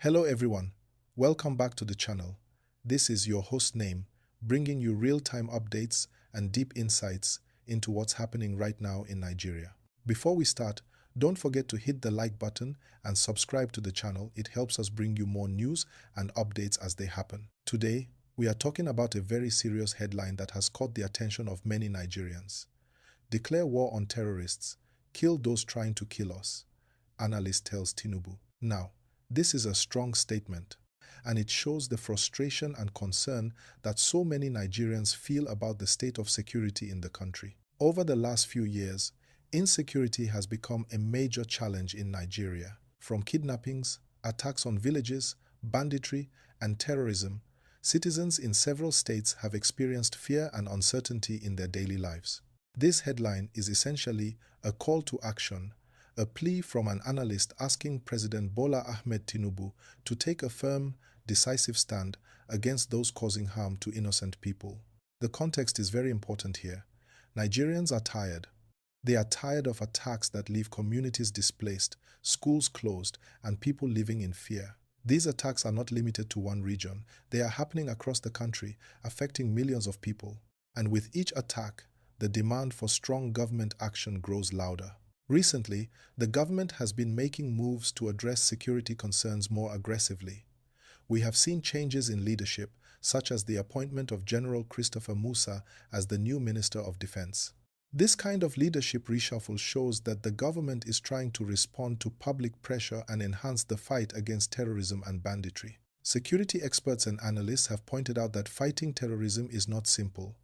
Hello everyone, welcome back to the channel. This is your host name, bringing you real-time updates and deep insights into what's happening right now in Nigeria. Before we start, don't forget to hit the like button and subscribe to the channel. It helps us bring you more news and updates as they happen. Today, we are talking about a very serious headline that has caught the attention of many Nigerians. Declare war on terrorists. Kill those trying to kill us. Analyst tells Tinubu. Now, this is a strong statement, and it shows the frustration and concern that so many Nigerians feel about the state of security in the country. Over the last few years, insecurity has become a major challenge in Nigeria. From kidnappings, attacks on villages, banditry, and terrorism, citizens in several states have experienced fear and uncertainty in their daily lives. This headline is essentially a call to action, a plea from an analyst asking President Bola Ahmed Tinubu to take a firm, decisive stand against those causing harm to innocent people. The context is very important here. Nigerians are tired. They are tired of attacks that leave communities displaced, schools closed, and people living in fear. These attacks are not limited to one region. They are happening across the country, affecting millions of people. And with each attack, the demand for strong government action grows louder. Recently, the government has been making moves to address security concerns more aggressively. We have seen changes in leadership, such as the appointment of General Christopher Musa as the new Minister of Defense. This kind of leadership reshuffle shows that the government is trying to respond to public pressure and enhance the fight against terrorism and banditry. Security experts and analysts have pointed out that fighting terrorism is not simple.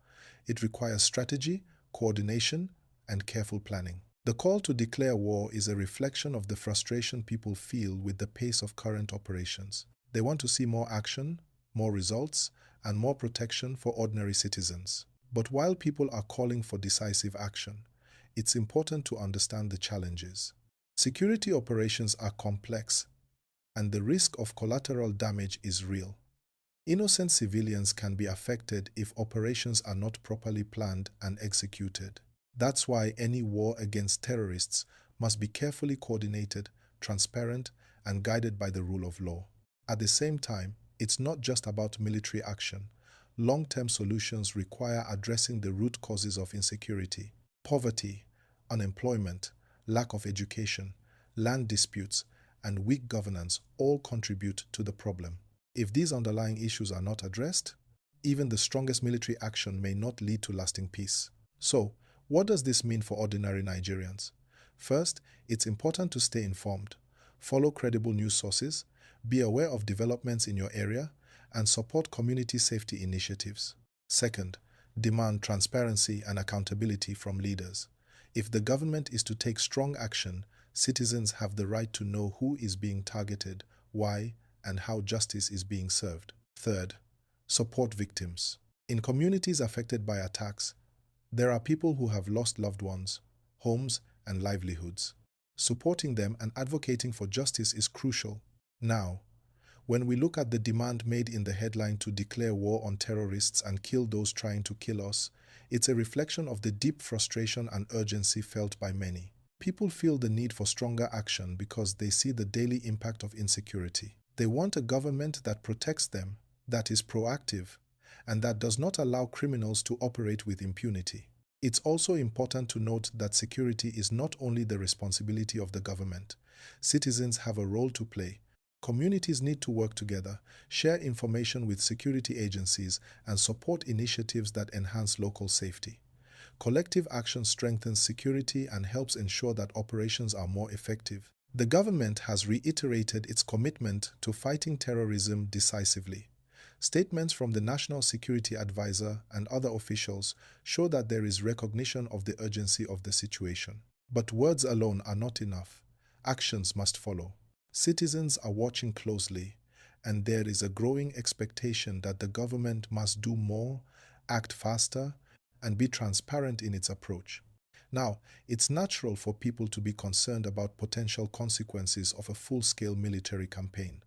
It requires strategy, coordination, and careful planning. The call to declare war is a reflection of the frustration people feel with the pace of current operations. They want to see more action, more results, and more protection for ordinary citizens. But while people are calling for decisive action, it's important to understand the challenges. Security operations are complex, and the risk of collateral damage is real. Innocent civilians can be affected if operations are not properly planned and executed. That's why any war against terrorists must be carefully coordinated, transparent, and guided by the rule of law. At the same time, it's not just about military action. Long-term solutions require addressing the root causes of insecurity. Poverty, unemployment, lack of education, land disputes, and weak governance all contribute to the problem. If these underlying issues are not addressed, even the strongest military action may not lead to lasting peace. So, what does this mean for ordinary Nigerians? First, it's important to stay informed. Follow credible news sources, be aware of developments in your area, and support community safety initiatives. Second, demand transparency and accountability from leaders. If the government is to take strong action, citizens have the right to know who is being targeted, why, and how justice is being served. Third, support victims. In communities affected by attacks, there are people who have lost loved ones, homes, and livelihoods. Supporting them and advocating for justice is crucial. Now, when we look at the demand made in the headline to declare war on terrorists and kill those trying to kill us, it's a reflection of the deep frustration and urgency felt by many. People feel the need for stronger action because they see the daily impact of insecurity. They want a government that protects them, that is proactive, and that does not allow criminals to operate with impunity. It's also important to note that security is not only the responsibility of the government. Citizens have a role to play. Communities need to work together, share information with security agencies, and support initiatives that enhance local safety. Collective action strengthens security and helps ensure that operations are more effective. The government has reiterated its commitment to fighting terrorism decisively. Statements from the National Security Advisor and other officials show that there is recognition of the urgency of the situation. But words alone are not enough. Actions must follow. Citizens are watching closely, and there is a growing expectation that the government must do more, act faster, and be transparent in its approach. Now, it's natural for people to be concerned about potential consequences of a full-scale military campaign.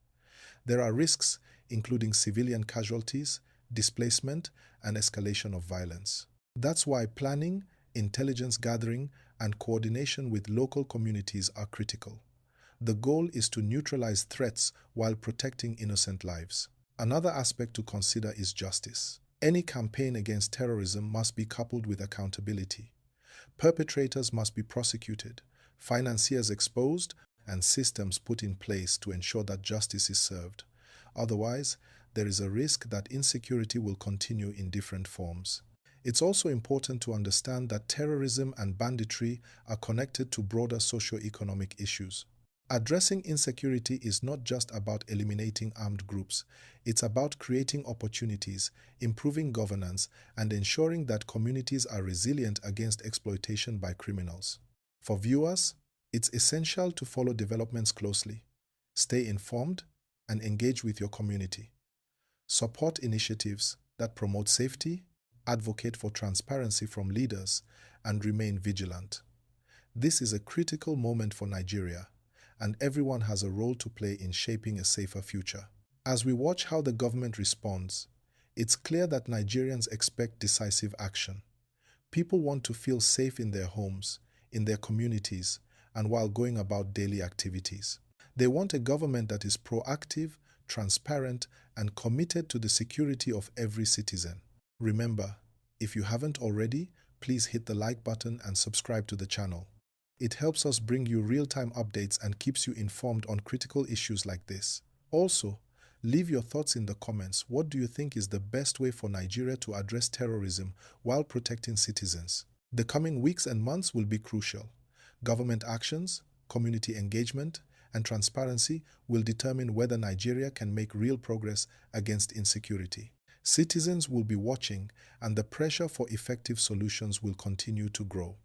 There are risks, including civilian casualties, displacement, and escalation of violence. That's why planning, intelligence gathering, and coordination with local communities are critical. The goal is to neutralize threats while protecting innocent lives. Another aspect to consider is justice. Any campaign against terrorism must be coupled with accountability. Perpetrators must be prosecuted, financiers exposed, and systems put in place to ensure that justice is served. Otherwise, there is a risk that insecurity will continue in different forms. It's also important to understand that terrorism and banditry are connected to broader socio-economic issues. Addressing insecurity is not just about eliminating armed groups, it's about creating opportunities, improving governance, and ensuring that communities are resilient against exploitation by criminals. For viewers, it's essential to follow developments closely, stay informed, and engage with your community. Support initiatives that promote safety, advocate for transparency from leaders, and remain vigilant. This is a critical moment for Nigeria, and everyone has a role to play in shaping a safer future. As we watch how the government responds, it's clear that Nigerians expect decisive action. People want to feel safe in their homes, in their communities, and while going about daily activities. They want a government that is proactive, transparent, and committed to the security of every citizen. Remember, if you haven't already, please hit the like button and subscribe to the channel. It helps us bring you real-time updates and keeps you informed on critical issues like this. Also, leave your thoughts in the comments. What do you think is the best way for Nigeria to address terrorism while protecting citizens? The coming weeks and months will be crucial. Government actions, community engagement, and transparency will determine whether Nigeria can make real progress against insecurity. Citizens will be watching, and the pressure for effective solutions will continue to grow.